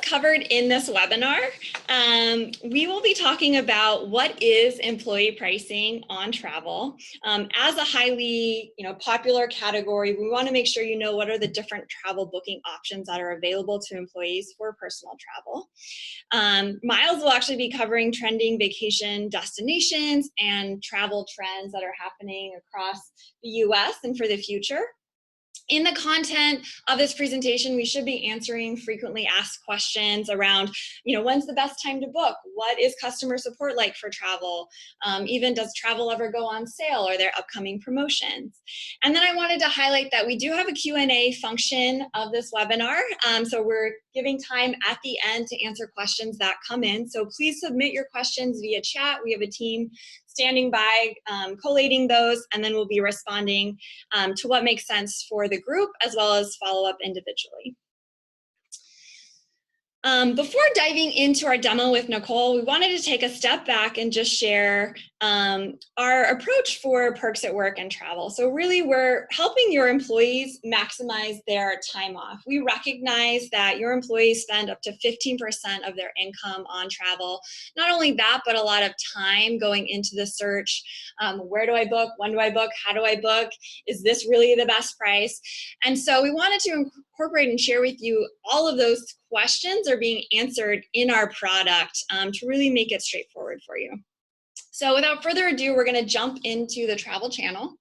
covered in this webinar, we will be talking about what is employee pricing on travel. As a highly popular category, we want to make sure you know what are the different travel booking options that are available to employees for personal travel. Miles will actually be covering trending vacation destinations and travel trends that are happening across the US and for the future. In the content of this presentation, we should be answering frequently asked questions around, when's the best time to book? What is customer support like for travel? Even does travel ever go on sale? Are there upcoming promotions? And then I wanted to highlight that we do have a Q&A function of this webinar. So we're giving time at the end to answer questions that come in. So please submit your questions via chat. We have a team standing by, collating those, and then we'll be responding to what makes sense for the group, as well as follow up individually. Before diving into our demo with Nicole, we wanted to take a step back and just share our approach for Perks at Work and travel. So really, we're helping your employees maximize their time off. We recognize that your employees spend up to 15% of their income on travel. Not only that, but a lot of time going into the search. Where do I book? When do I book? How do I book? Is this really the best price? And so we wanted to incorporate and share with you all of those questions are being answered in our product to really make it straightforward for you. So without further ado, we're going to jump into the travel channel.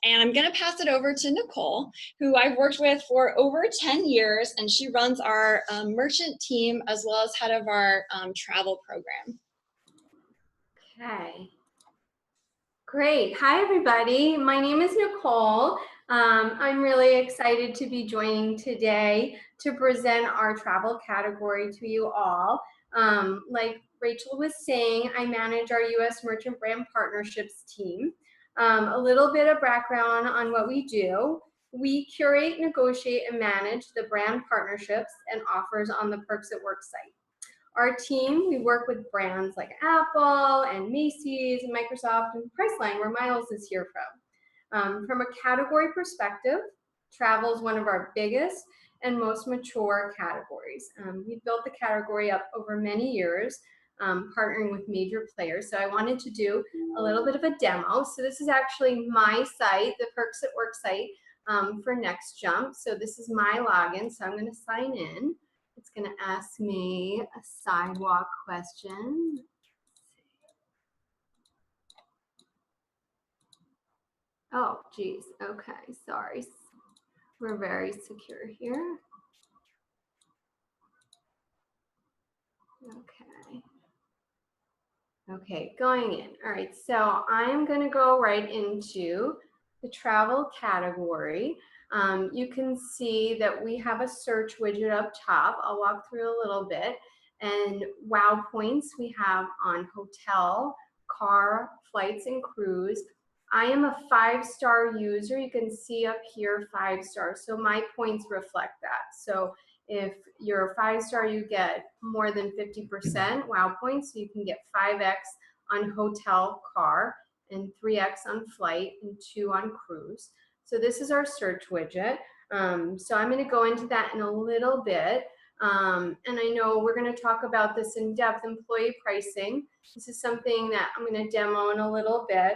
And I'm going to pass it over to Nicole, who I've worked with for over 10 years, and she runs our merchant team as well as head of our travel program. Okay. Great. Hi, everybody. My name is Nicole. I'm really excited to be joining today to present our travel category to you all. Like Rachel was saying, I manage our U.S. Merchant Brand Partnerships team. A little bit of background on what we do. We curate, negotiate, and manage the brand partnerships and offers on the Perks at Work site. Our team, we work with brands like Apple and Macy's and Microsoft and Priceline, where Miles is here from. From a category perspective, travel is one of our biggest and most mature categories. We've built the category up over many years, partnering with major players. So I wanted to do a little bit of a demo. So this is actually my site, the Perks at Work site for NextJump. So this is my login, so I'm going to sign in. It's going to ask me a sidewalk question. Oh, geez. Okay, sorry. We're very secure here. Okay. Okay, going in. All right, so I am going to go right into the travel category. You can see that we have a search widget up top. I'll walk through a little bit. And wow points we have on hotel, car, flights, and cruise. I am a 5-star user. You can see up here 5 stars. So my points reflect that. So if you're a 5-star, you get more than 50% wow points. So you can get 5x on hotel, car, and 3x on flight, and 2 on cruise. So this is our search widget. So I'm going to go into that in a little bit. And I know we're going to talk about this in depth, employee pricing. This is something that I'm going to demo in a little bit.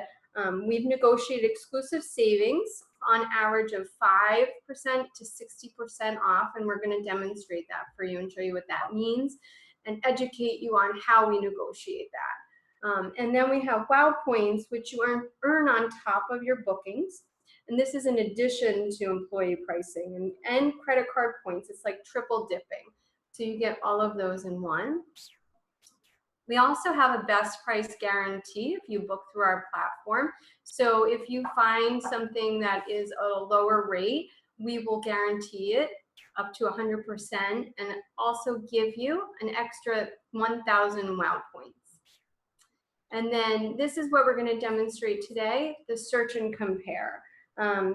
We've negotiated exclusive savings on average of 5% to 60% off, and we're going to demonstrate that for you and show you what that means and educate you on how we negotiate that. And then we have wow points, which you earn on top of your bookings. And this is in addition to employee pricing and credit card points. It's like triple dipping. So you get all of those in one. We also have a best price guarantee if you book through our platform. So if you find something that is a lower rate, we will guarantee it up to 100% and also give you an extra 1,000 wow points. And then this is what we're going to demonstrate today, the search and compare.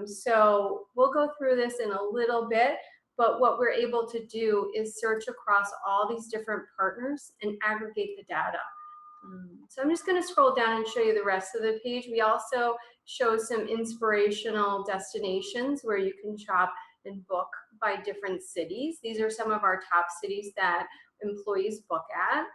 So we'll go through this in a little bit, but what we're able to do is search across all these different partners and aggregate the data. So I'm just going to scroll down and show you the rest of the page. We also show some inspirational destinations where you can shop and book by different cities. These are some of our top cities that employees book at.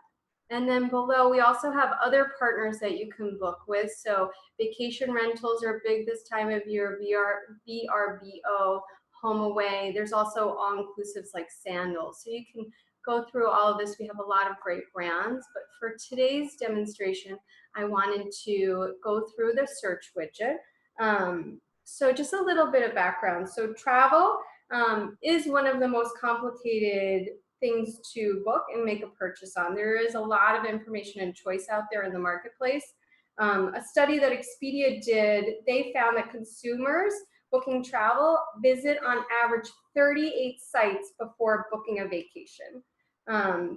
And then below, we also have other partners that you can book with. So vacation rentals are big this time of year, VRBO, HomeAway. There's also all-inclusives like Sandals. So you can go through all of this. We have a lot of great brands. But for today's demonstration, I wanted to go through the search widget. So just a little bit of background. So travel is one of the most complicated things to book and make a purchase on. There is a lot of information and choice out there in the marketplace. A study that Expedia did, they found that consumers booking travel visit on average 38 sites before booking a vacation.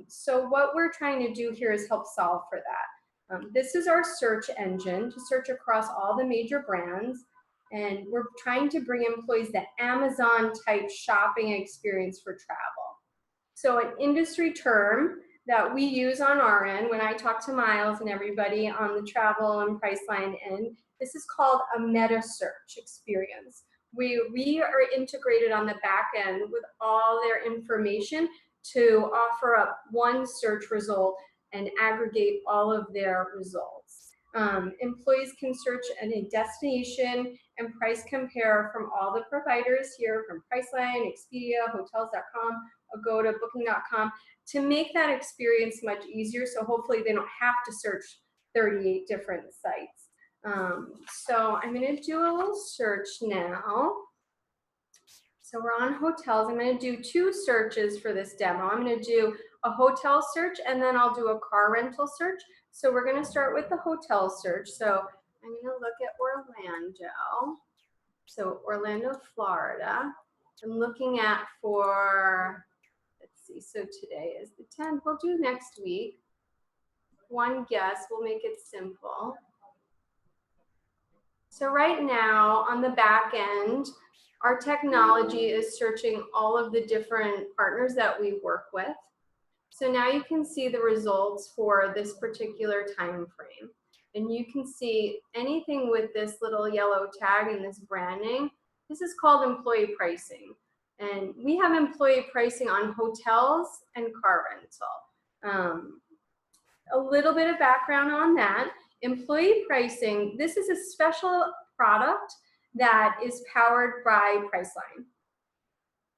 So what we're trying to do here is help solve for that. This is our search engine to search across all the major brands. And we're trying to bring employees the Amazon type shopping experience for travel. So an industry term that we use on our end, when I talk to Miles and everybody on the travel and Priceline end, this is called a meta search experience. We are integrated on the back end with all their information to offer up one search result and aggregate all of their results. Employees can search any destination and price compare from all the providers here, from Priceline, Expedia, Hotels.com, Agoda, Booking.com, to make that experience much easier. So hopefully they don't have to search 38 different sites. So I'm going to do a little search now. So we're on hotels. I'm going to do two searches for this demo. I'm going to do a hotel search and then I'll do a car rental search. So we're going to start with the hotel search. So I'm going to look at Orlando. So Orlando, Florida. I'm looking at for, let's see, so today is the 10th. We'll do next week. One guess, we'll make it simple. So right now on the back end, our technology is searching all of the different partners that we work with. So now you can see the results for this particular time frame. And you can see anything with this little yellow tag and this branding. This is called employee pricing. And we have employee pricing on hotels and car rental. A little bit of background on that. Employee pricing, this is a special product that is powered by Priceline.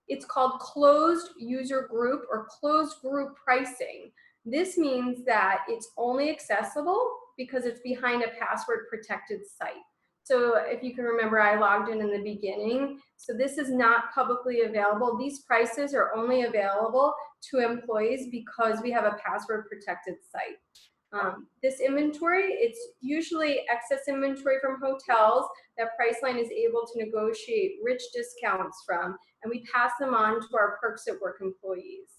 It's called closed user group or closed group pricing. This means that it's only accessible because it's behind a password protected site. So if you can remember, I logged in the beginning. So this is not publicly available. These prices are only available to employees because we have a password protected site. This inventory, it's usually excess inventory from hotels that Priceline is able to negotiate rich discounts from, and we pass them on to our Perks at Work employees.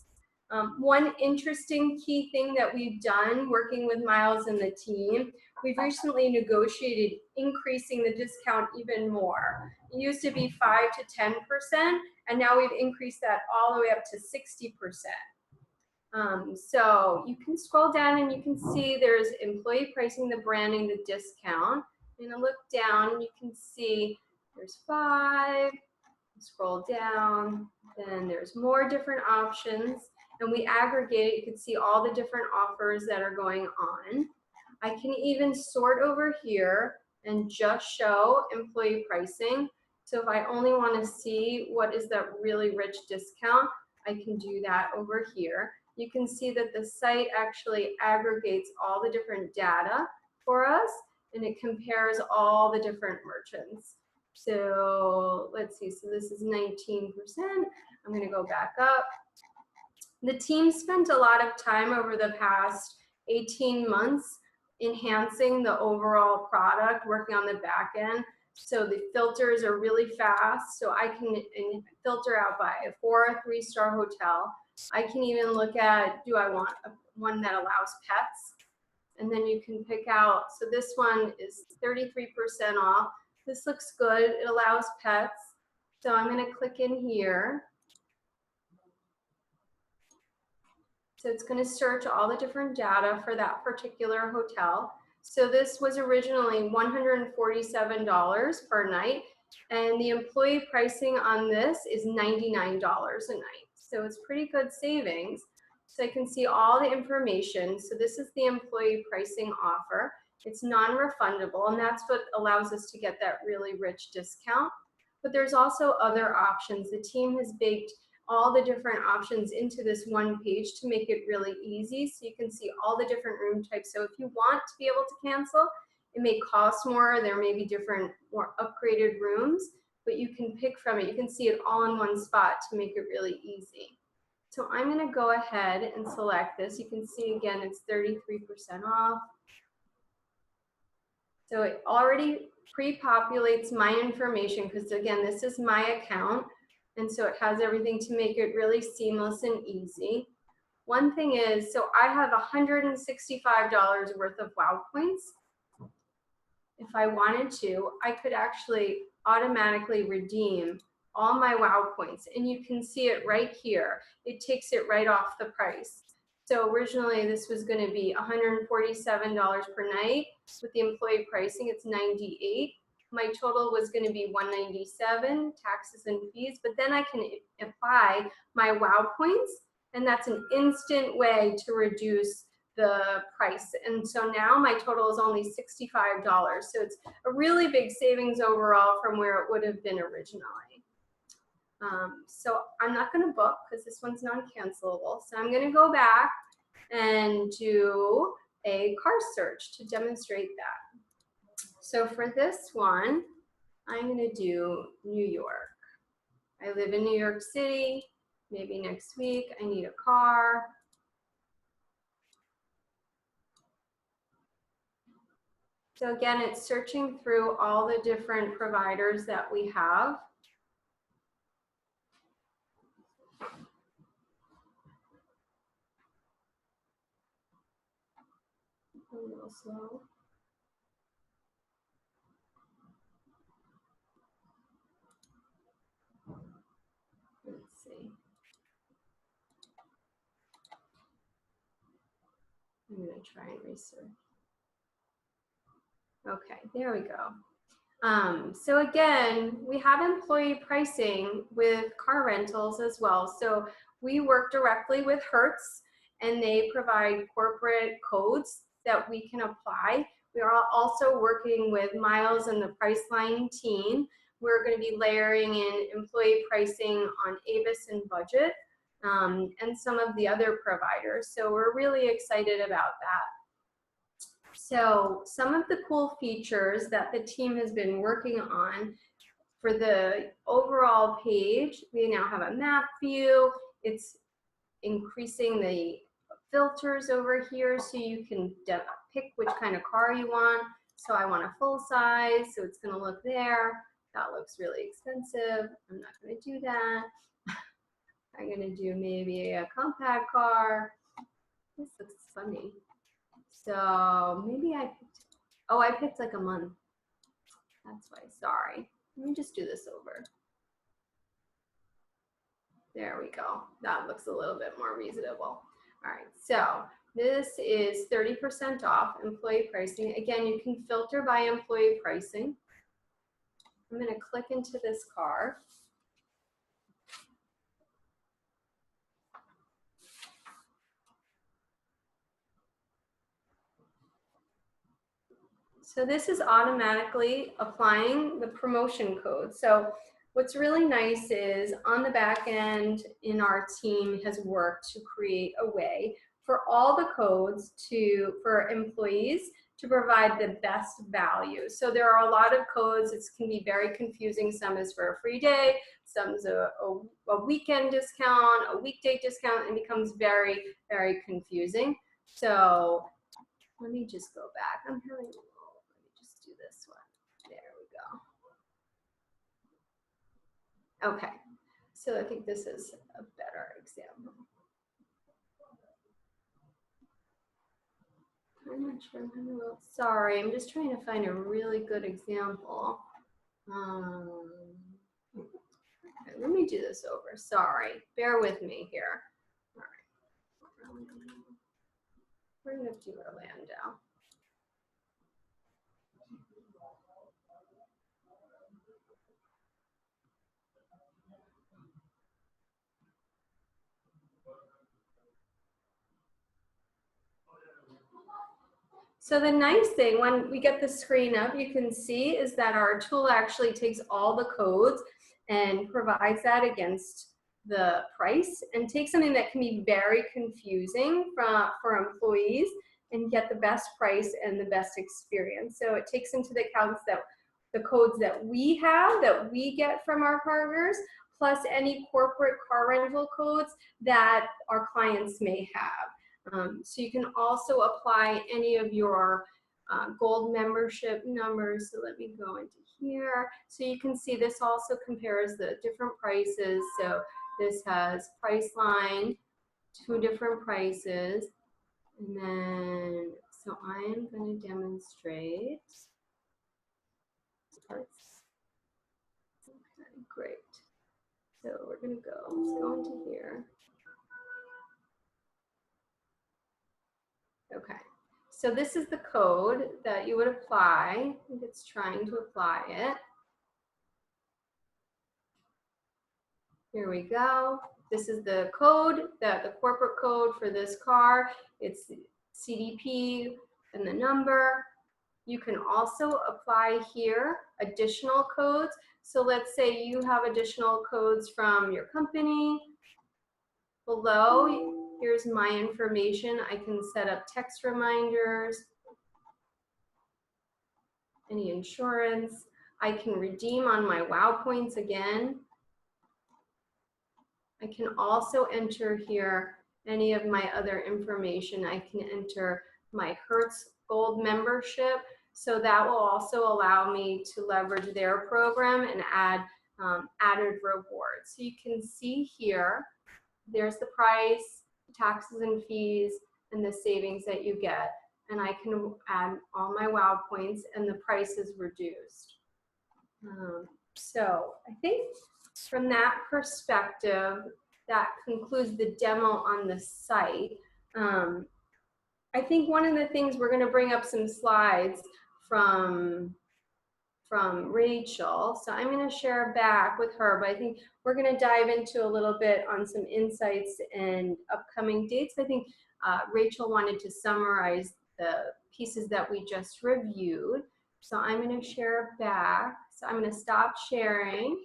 One interesting key thing that we've done working with Miles and the team, we've recently negotiated increasing the discount even more. It used to be 5 to 10%, and now we've increased that all the way up to 60%. So you can scroll down and you can see there's employee pricing, the branding, the discount. I'm gonna look down and you can see there's 5, scroll down, then there's more different options, and we aggregate it. You can see all the different offers that are going on. I can even sort over here and just show employee pricing. So if I only want to see what is that really rich discount, I can do that over here. You can see that the site actually aggregates all the different data for us, and it compares all the different merchants. So let's see, so this is 19%. I'm going to go back up. The team spent a lot of time over the past 18 months enhancing the overall product, working on the back end. So the filters are really fast. So I can filter out by a 4- or 3-star hotel. I can even look at, do I want one that allows pets? And then you can pick out, so this one is 33% off. This looks good, it allows pets. So I'm gonna click in here. So it's gonna search all the different data for that particular hotel. So this was originally $147 per night, and the employee pricing on this is $99 a night. So it's pretty good savings. So I can see all the information. So this is the employee pricing offer. It's non-refundable, and that's what allows us to get that really rich discount. But there's also other options. The team has baked all the different options into this one page to make it really easy. So you can see all the different room types. So if you want to be able to cancel, it may cost more. There may be different, more upgraded rooms, but you can pick from it. You can see it all in one spot to make it really easy. So I'm going to go ahead and select this. You can see again, it's 33% off. So it already pre-populates my information because again, this is my account. And so it has everything to make it really seamless and easy. One thing is, so I have $165 worth of WOW points. If I wanted to, I could actually automatically redeem all my WOW points. And you can see it right here. It takes it right off the price. So originally this was going to be $147 per night. With the employee pricing, it's $98. My total was going to be $197, taxes and fees, but then I can apply my WOW points, and that's an instant way to reduce the price. And so now my total is only $65. So it's a really big savings overall from where it would have been originally. So I'm not going to book because this one's non-cancelable. So I'm going to go back and do a car search to demonstrate that. So for this one, I'm going to do New York. I live in New York City. Maybe next week I need a car. So again, it's searching through all the different providers that we have. A little slow. Let's see. I'm going to try and research. Okay, there we go. So again, we have employee pricing with car rentals as well. So we work directly with Hertz, and they provide corporate codes that we can apply. We are also working with Miles and the Priceline team. We're going to be layering in employee pricing on Avis and Budget, and some of the other providers. So we're really excited about that. So some of the cool features that the team has been working on for the overall page, we now have a map view. It's increasing the filters over here so you can pick which kind of car you want. So I want a full size, so it's going to look there. That looks really expensive. I'm not going to do that. I'm going to do maybe a compact car. This looks funny. So maybe I picked like a month. That's why, sorry. Let me just do this over. There we go. That looks a little bit more reasonable. All right, so this is 30% off employee pricing. Again, you can filter by employee pricing. I'm going to click into this car. So this is automatically applying the promotion code. So what's really nice is on the back end in our team has worked to create a way for all the codes for employees to provide the best value. So there are a lot of codes. It can be very confusing. Some is for a free day, some is a weekend discount, a weekday discount, and it becomes very, very confusing. So let me just go back. I'm having a little, let me just do this one. There we go. Okay, so I think this is a better example. I'm not sure. Sorry, I'm just trying to find a really good example. Okay, let me do this over. Sorry, bear with me here. All right, we're gonna do Orlando. So the nice thing when we get the screen up, you can see is that our tool actually takes all the codes and provides that against the price, and takes something that can be very confusing for employees and get the best price and the best experience. So it takes into the accounts that the codes that we have, that we get from our partners, plus any corporate car rental codes that our clients may have. So you can also apply any of your gold membership numbers. So let me go into here. So you can see this also compares the different prices. So this has Priceline, 2 different prices. And then, so I am going to demonstrate. Okay, great. So we're going to go, let's go into here. Okay, so this is the code that you would apply. I think it's trying to apply it. Here we go. This is the code, the corporate code for this car. It's CDP and the number. You can also apply here additional codes. So let's say you have additional codes from your company. Below, here's my information. I can set up text reminders, any insurance. I can redeem on my WOW points again. I can also enter here any of my other information. I can enter my Hertz Gold membership. So that will also allow me to leverage their program and add added rewards. So you can see here, there's the price, taxes and fees, and the savings that you get. And I can add all my WOW points and the price is reduced. So I think from that perspective, that concludes the demo on the site. I think one of the things, we're going to bring up some slides from Rachel. So I'm going to share back with her, but I think we're going to dive into a little bit on some insights and upcoming dates. I think Rachel wanted to summarize the pieces that we just reviewed. So I'm going to share back. So I'm going to stop sharing.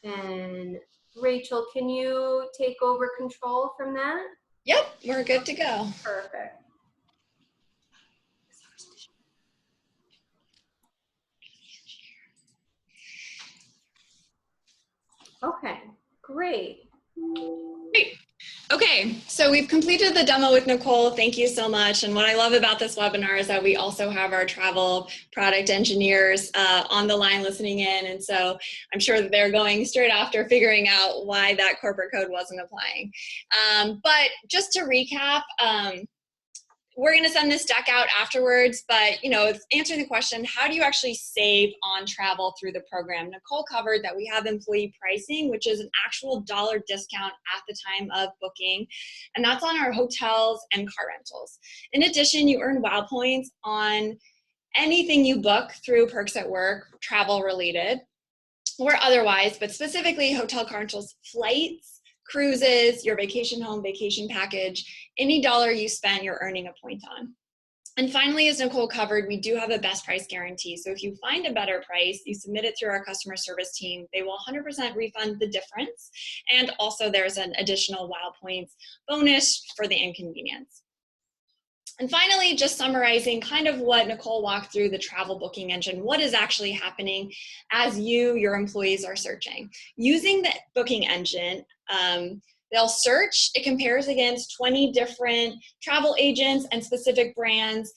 And Rachel, can you take over control from that? Yep, we're good to go. Perfect. Okay, great. Great. Okay, so we've completed the demo with Nicole. Thank you so much. And what I love about this webinar is that we also have our travel product engineers on the line listening in. And so I'm sure that they're going straight after figuring out why that corporate code wasn't applying. But just to recap, we're going to send this deck out afterwards, but answering the question, how do you actually save on travel through the program? Nicole covered that we have employee pricing, which is an actual dollar discount at the time of booking, and that's on our hotels and car rentals. In addition, you earn WOW points on anything you book through Perks at Work, travel related or otherwise, but specifically hotel, car rentals, flights, cruises, your vacation home, vacation package, any dollar you spend, you're earning a point on. And finally, as Nicole covered, we do have a best price guarantee. So if you find a better price, you submit it through our customer service team. They will 100% refund the difference. And also there's an additional WOW points bonus for the inconvenience. And finally, just summarizing kind of what Nicole walked through, the travel booking engine, what is actually happening as your employees are searching. Using the booking engine, they'll search, it compares against 20 different travel agents and specific brands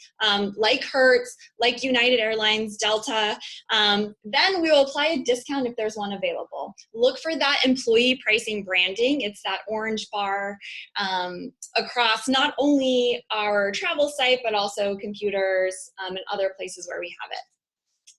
like Hertz, like United Airlines, Delta. Then we will apply a discount if there's one available. Look for that employee pricing branding. It's that orange bar across not only our travel site, but also computers and other places where we have it.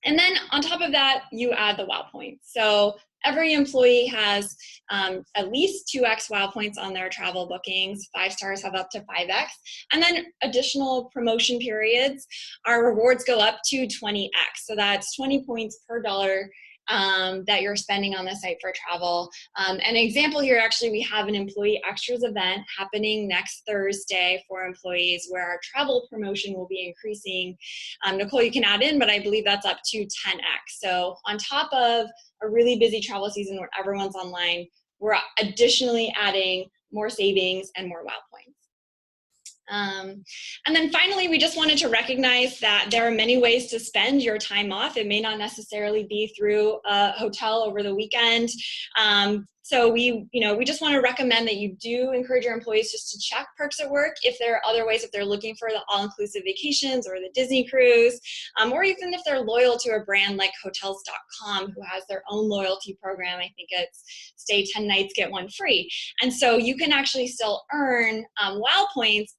And then on top of that, you add the WOW points. So every employee has at least 2x WOW points on their travel bookings. 5 stars have up to 5x. And then additional promotion periods, our rewards go up to 20x. So that's 20 points per dollar that you're spending on the site for travel. An example here, actually, we have an Employee Extras event happening next Thursday for employees where our travel promotion will be increasing. Nicole, you can add in, but I believe that's up to 10x. So on top of a really busy travel season where everyone's online, we're additionally adding more savings and more WOW points. And then finally, we just wanted to recognize that there are many ways to spend your time off. It may not necessarily be through a hotel over the weekend. So we just want to recommend that you do encourage your employees just to check Perks at Work if there are other ways, if they're looking for the all-inclusive vacations or the Disney cruise, or even if they're loyal to a brand like Hotels.com, who has their own loyalty program. I think it's stay 10 nights, get one free. And so you can actually still earn WOW points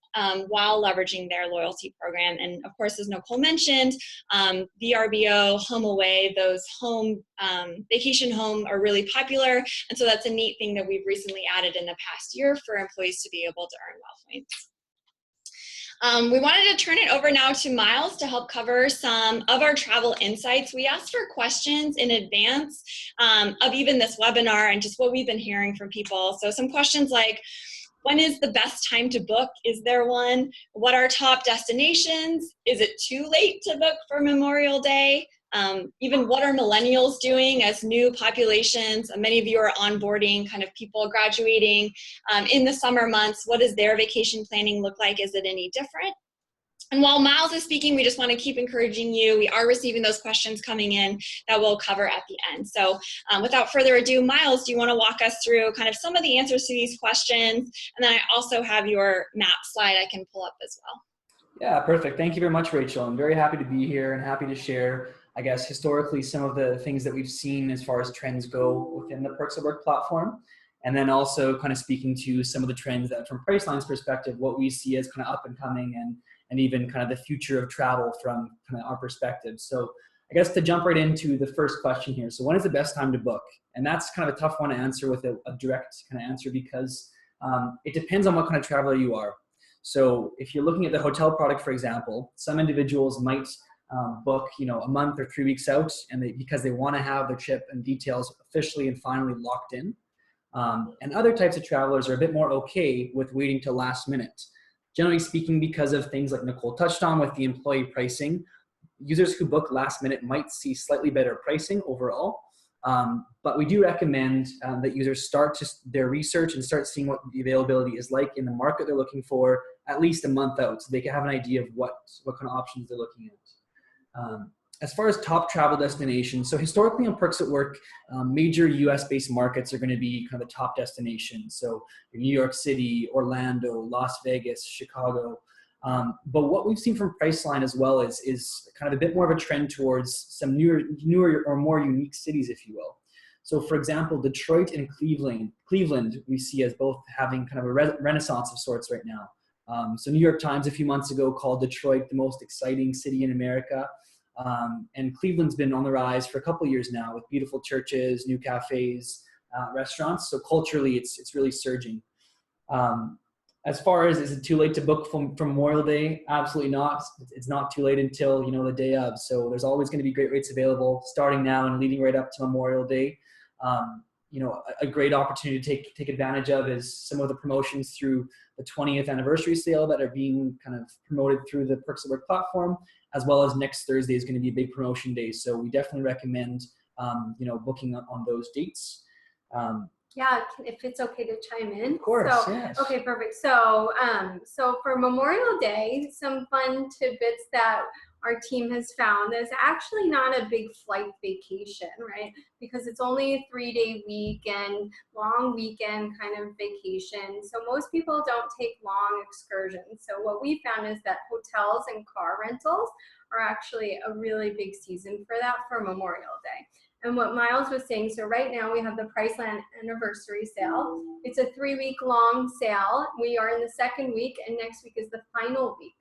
while leveraging their loyalty program. And of course, as Nicole mentioned, VRBO, Home Away, those home vacation home are really popular. And so that's a neat thing that we've recently added in the past year for employees to be able to earn WOW points. We wanted to turn it over now to Miles to help cover some of our travel insights. We asked for questions in advance of even this webinar and just what we've been hearing from people. So some questions like, when is the best time to book? Is there one? What are top destinations? Is it too late to book for Memorial Day? Even what are millennials doing as new populations? Many of you are onboarding kind of people graduating in the summer months. What does their vacation planning look like? Is it any different? And while Miles is speaking, we just want to keep encouraging you. We are receiving those questions coming in that we'll cover at the end. So without further ado, Miles, do you want to walk us through kind of some of the answers to these questions? And then I also have your map slide I can pull up as well. Yeah, perfect. Thank you very much, Rachel. I'm very happy to be here and happy to share, I guess, historically some of the things that we've seen as far as trends go within the Perks at Work platform. And then also kind of speaking to some of the trends that from Priceline's perspective, what we see as kind of up and coming and even kind of the future of travel from kind of our perspective. So I guess to jump right into the first question here. So when is the best time to book? And that's kind of a tough one to answer with a direct kind of answer because it depends on what kind of traveler you are. So if you're looking at the hotel product, for example, some individuals might book, a month or 3 weeks out and because they want to have their trip and details officially and finally locked in. And other types of travelers are a bit more okay with waiting till last minute. Generally speaking, because of things like Nicole touched on with the employee pricing, users who book last minute might see slightly better pricing overall. But we do recommend that users start their research and start seeing what the availability is like in the market they're looking for at least a month out so they can have an idea of what kind of options they're looking at. As far as top travel destinations, so historically on Perks at Work, major US-based markets are going to be kind of the top destinations. So New York City, Orlando, Las Vegas, Chicago. But what we've seen from Priceline as well is kind of a bit more of a trend towards some newer or more unique cities, if you will. So for example, Detroit and Cleveland we see as both having kind of a renaissance of sorts right now. So New York Times a few months ago called Detroit the most exciting city in America. And Cleveland's been on the rise for a couple of years now with beautiful churches, new cafes, restaurants. So culturally, it's really surging. As far as is it too late to book from Memorial Day? Absolutely not. It's not too late until the day of. So there's always going to be great rates available starting now and leading right up to Memorial Day. A great opportunity to take advantage of is some of the promotions through the 20th anniversary sale that are being kind of promoted through the Perks at Work platform, as well as next Thursday is going to be a big promotion day. So we definitely recommend, booking on those dates. Yeah, if it's okay to chime in. Of course, so, yes. Okay, perfect. So, so for Memorial Day, some fun tidbits that our team has found is actually not a big flight vacation, right? Because it's only a 3-day weekend, long weekend kind of vacation. So most people don't take long excursions. So what we found is that hotels and car rentals are actually a really big season for that for Memorial Day. And what Miles was saying, so right now we have the Priceline anniversary sale. It's a 3-week long sale. We are in the second week and next week is the final week.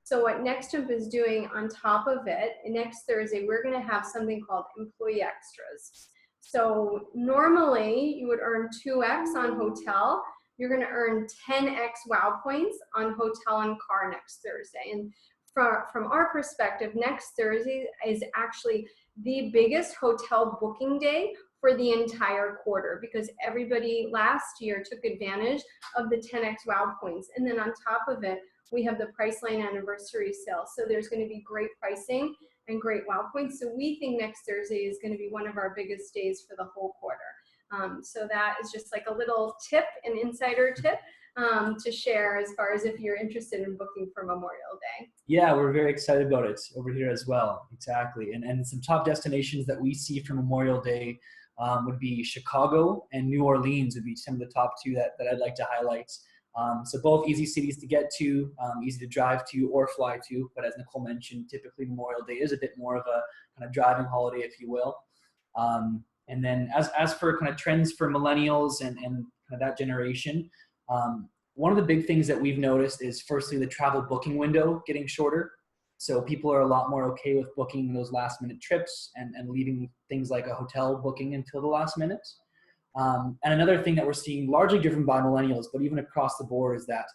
So what NextJump is doing on top of it, next Thursday, we're gonna have something called Employee Extras. So normally you would earn 2x on hotel. You're gonna earn 10x WOW points on hotel and car next Thursday. And from our perspective, next Thursday is actually the biggest hotel booking day for the entire quarter, because everybody last year took advantage of the 10x wow points. And then on top of it, we have the Priceline anniversary sale. So there's going to be great pricing and great wow points. So we think next Thursday is going to be one of our biggest days for the whole quarter. So that is just like a little tip, an insider tip to share as far as if you're interested in booking for Memorial Day. Yeah, we're very excited about it over here as well. Exactly. And some top destinations that we see for Memorial Day would be Chicago and New Orleans would be some of the top two that I'd like to highlight. So both easy cities to get to, easy to drive to or fly to. But as Nicole mentioned, typically Memorial Day is a bit more of a kind of driving holiday, if you will. And then as for kind of trends for millennials and kind of that generation, one of the big things that we've noticed is firstly the travel booking window getting shorter. So people are a lot more okay with booking those last minute trips and leaving things like a hotel booking until the last minute. And another thing that we're seeing, largely driven by millennials, but even across the board, is that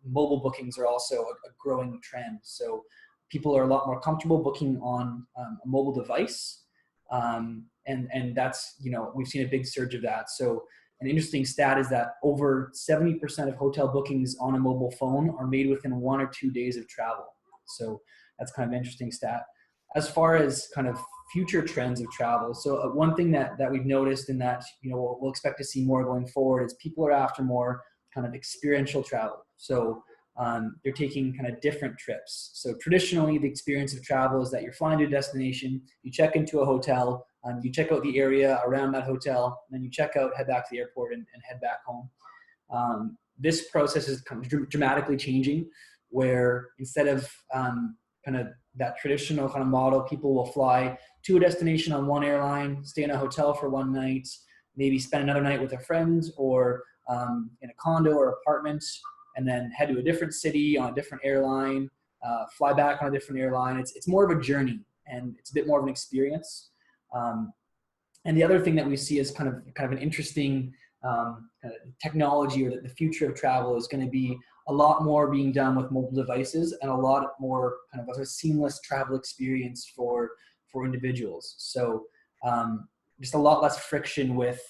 mobile bookings are also a growing trend. So people are a lot more comfortable booking on a mobile device, and that's we've seen a big surge of that. So an interesting stat is that over 70% of hotel bookings on a mobile phone are made within 1 or 2 days of travel. So that's kind of an interesting stat. As far as kind of future trends of travel, so one thing that we've noticed and that we'll expect to see more going forward is people are after more kind of experiential travel. So they're taking kind of different trips. So traditionally, the experience of travel is that you're flying to a destination, you check into a hotel, you check out the area around that hotel, and then you check out, head back to the airport, and head back home. This process is kind of dramatically changing, where instead of kind of that traditional kind of model, people will fly to a destination on one airline, stay in a hotel for one night, maybe spend another night with a friend or in a condo or apartment, and then head to a different city on a different airline, fly back on a different airline. It's more of a journey, and it's a bit more of an experience. And the other thing that we see is kind of an interesting kind of technology, or that the future of travel is going to be a lot more being done with mobile devices and a lot more kind of a seamless travel experience for individuals. So just a lot less friction with,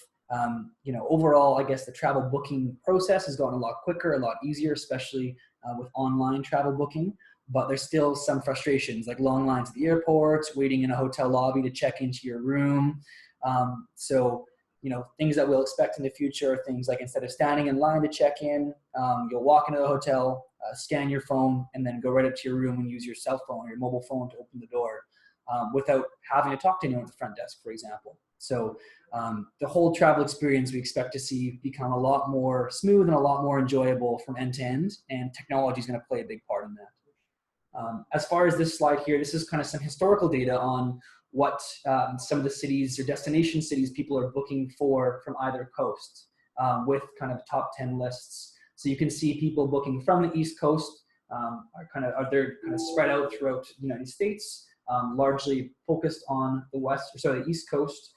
overall, I guess the travel booking process has gotten a lot quicker, a lot easier, especially with online travel booking. But there's still some frustrations, like long lines at the airports, waiting in a hotel lobby to check into your room. So things that we'll expect in the future are things like, instead of standing in line to check in, you'll walk into the hotel, scan your phone, and then go right up to your room and use your cell phone or your mobile phone to open the door without having to talk to anyone at the front desk, for example. So the whole travel experience we expect to see become a lot more smooth and a lot more enjoyable from end to end, and technology is going to play a big part in that. As far as this slide here, this is kind of some historical data on what some of the cities or destination cities people are booking from either coast, with kind of top 10 lists. So you can see people booking from the East Coast they're kind of spread out throughout the United States, largely focused on the East Coast,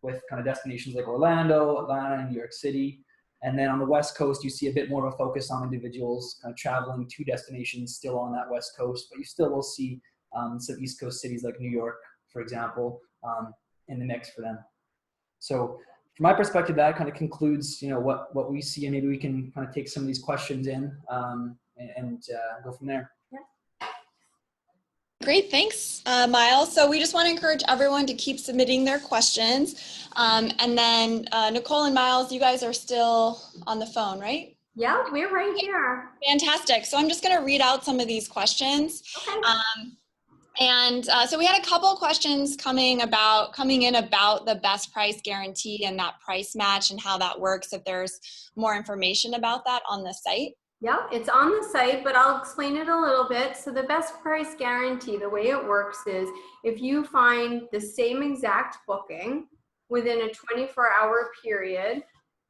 with kind of destinations like Orlando, Atlanta, and New York City. And then on the West Coast, you see a bit more of a focus on individuals kind of traveling to destinations still on that West Coast, but you still will see some East Coast cities like New York, for example, in the mix for them. So from my perspective, that kind of concludes, what we see, and maybe we can kind of take some of these questions in and go from there. Great, thanks, Miles. So we just want to encourage everyone to keep submitting their questions. And then Nicole and Miles, you guys are still on the phone, right? Yeah, we're right here. Fantastic. So I'm just going to read out some of these questions. Okay. So we had a couple of questions coming in about the best price guarantee and that price match and how that works, if there's more information about that on the site. Yeah, it's on the site, but I'll explain it a little bit. So the best price guarantee, the way it works is if you find the same exact booking within a 24-hour period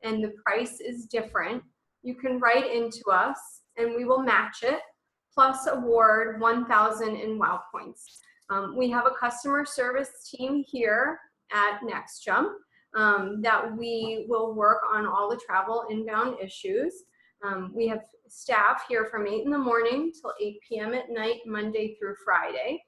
and the price is different, you can write into us and we will match it, plus award 1,000 in WOW points. We have a customer service team here at NextJump that we will work on all the travel inbound issues. We have staff here from 8 in the morning till 8 p.m. at night, Monday through Friday.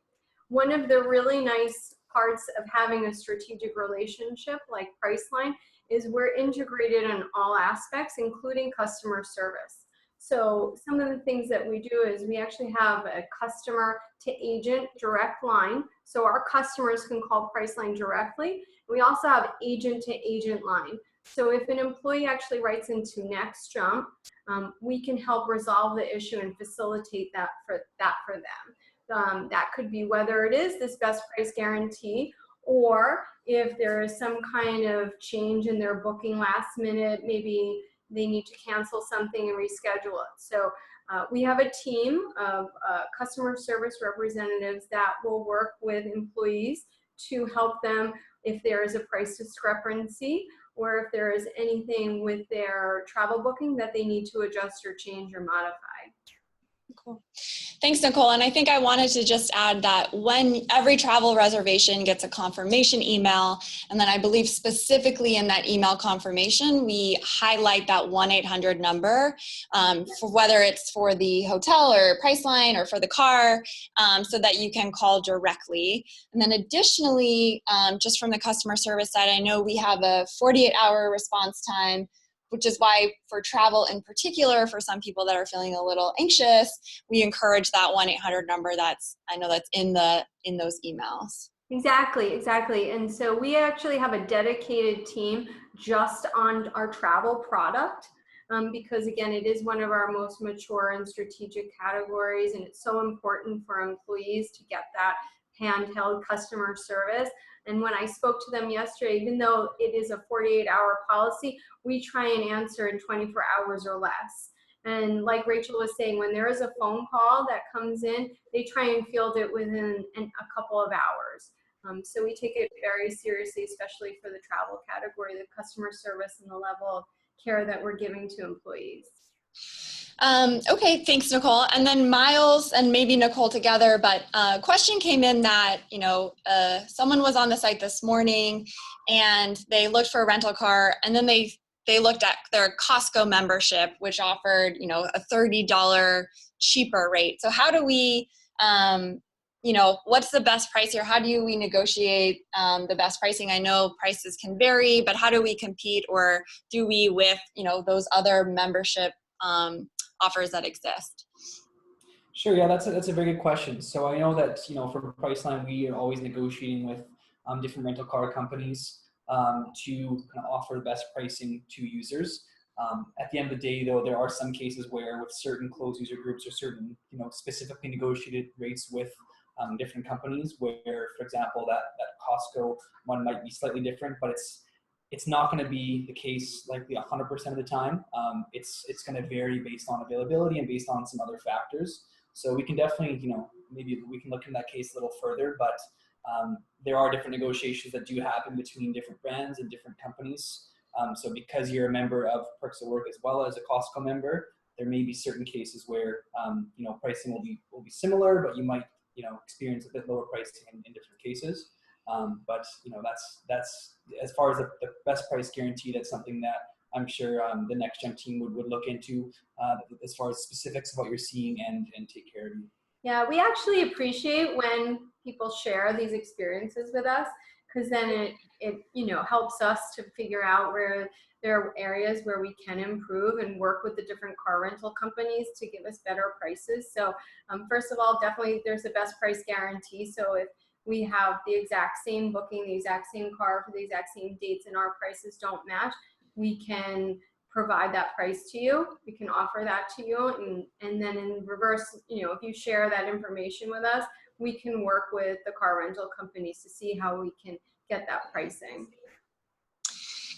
One of the really nice parts of having a strategic relationship like Priceline is we're integrated in all aspects, including customer service. So some of the things that we do is we actually have a customer to agent direct line. So our customers can call Priceline directly. We also have agent to agent line. So if an employee actually writes into NextJump, we can help resolve the issue and facilitate that for them. That could be whether it is this best price guarantee, or if there is some kind of change in their booking last minute, maybe they need to cancel something and reschedule it. So we have a team of customer service representatives that will work with employees to help them if there is a price discrepancy, or if there is anything with their travel booking that they need to adjust or change or modify. Cool. Thanks, Nicole. And I think I wanted to just add that when every travel reservation gets a confirmation email, and then I believe specifically in that email confirmation, we highlight that 1-800 number for whether it's for the hotel or Priceline or for the car, so that you can call directly. And then additionally, just from the customer service side, I know we have a 48-hour response time, which is why for travel in particular, for some people that are feeling a little anxious, we encourage that 1-800 number that's in those emails. Exactly. And so we actually have a dedicated team just on our travel product, because again, it is one of our most mature and strategic categories, and it's so important for employees to get that handheld customer service. And when I spoke to them yesterday, even though it is a 48-hour policy, we try and answer in 24 hours or less. And like Rachel was saying, when there is a phone call that comes in, they try and field it within a couple of hours. So we take it very seriously, especially for the travel category, the customer service and the level of care that we're giving to employees. Okay, thanks, Nicole. And then Miles and maybe Nicole together, but a question came in that, someone was on the site this morning and they looked for a rental car, and then they looked at their Costco membership, which offered, a $30 cheaper rate. So how do we, what's the best price here? How do we negotiate the best pricing? I know prices can vary, but how do we compete, or do we with, those other membership offers that exist? Sure, yeah, that's a very good question. So I know that, for Priceline, we are always negotiating with different rental car companies to kind of offer the best pricing to users. At the end of the day, though, there are some cases where with certain closed user groups or certain, specifically negotiated rates with different companies where, for example, that Costco one might be slightly different, but it's not going to be the case likely 100% of the time. It's going to vary based on availability and based on some other factors. So we can definitely, maybe we can look in that case a little further, but there are different negotiations that do happen between different brands and different companies. So because you're a member of Perks at Work as well as a Costco member, there may be certain cases where, pricing will be similar, but you might, experience a bit lower pricing in different cases. But that's as far as the best price guarantee, that's something that I'm sure the NextJump team would look into as far as specifics of what you're seeing and take care of you. Yeah, we actually appreciate when people share these experiences with us, because then it helps us to figure out where there are areas where we can improve and work with the different car rental companies to give us better prices. So first of all, definitely there's a best price guarantee. So if we have the exact same booking, the exact same car for the exact same dates, and our prices don't match, we can provide that price to you. We can offer that to you. And then in reverse, if you share that information with us, we can work with the car rental companies to see how we can get that pricing.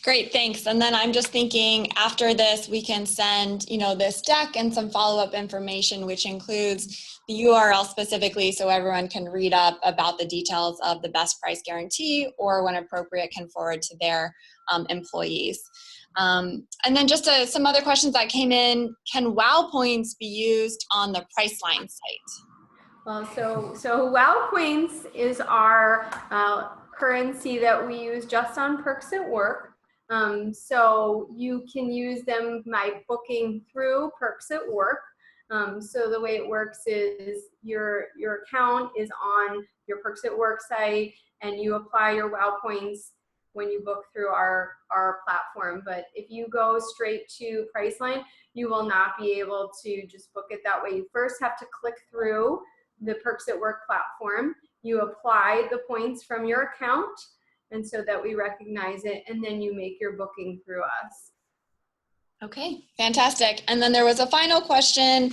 Great, thanks. And then I'm just thinking after this, we can send, this deck and some follow-up information, which includes the URL specifically so everyone can read up about the details of the best price guarantee, or when appropriate, can forward to their employees. And then just some other questions that came in. Can WOW points be used on the Priceline site? Well, so WOW points is our currency that we use just on Perks at Work. So you can use them by booking through Perks at Work. So the way it works is your account is on your Perks at Work site, and you apply your WOW points when you book through our platform. But if you go straight to Priceline, you will not be able to just book it that way. You first have to click through the Perks at Work platform. You apply the points from your account, and so that we recognize it, and then you make your booking through us. Okay, fantastic. And then there was a final question,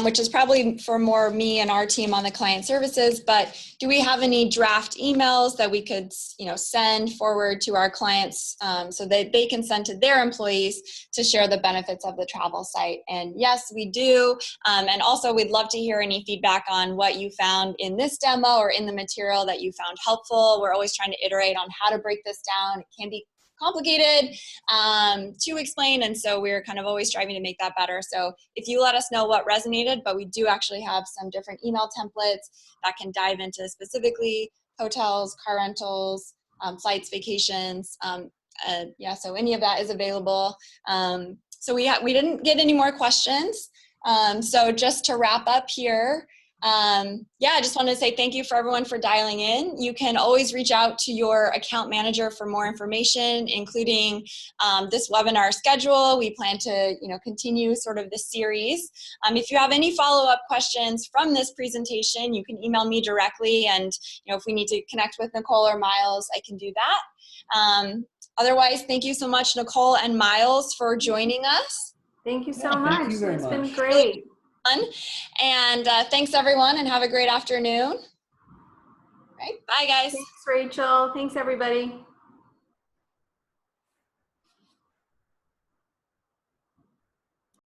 which is probably for more me and our team on the client services, but do we have any draft emails that we could, send forward to our clients so that they can send to their employees to share the benefits of the travel site? And yes, we do. And also we'd love to hear any feedback on what you found in this demo or in the material that you found helpful. We're always trying to iterate on how to break this down. It can be complicated to explain, and so we're kind of always striving to make that better. So if you let us know what resonated, but we do actually have some different email templates that can dive into specifically hotels, car rentals, flights, vacations. So any of that is available. So we didn't get any more questions. So just to wrap up here, I just wanted to say thank you for everyone for dialing in. You can always reach out to your account manager for more information, including this webinar schedule. We plan to, continue sort of this series. If you have any follow-up questions from this presentation, you can email me directly, and if we need to connect with Nicole or Miles, I can do that. Otherwise, thank you so much, Nicole and Miles, for joining us. Thank you so much. Thank you very It's much. been great. And thanks everyone, and have a great afternoon. All right, bye guys. Thanks, Rachel. Thanks, everybody.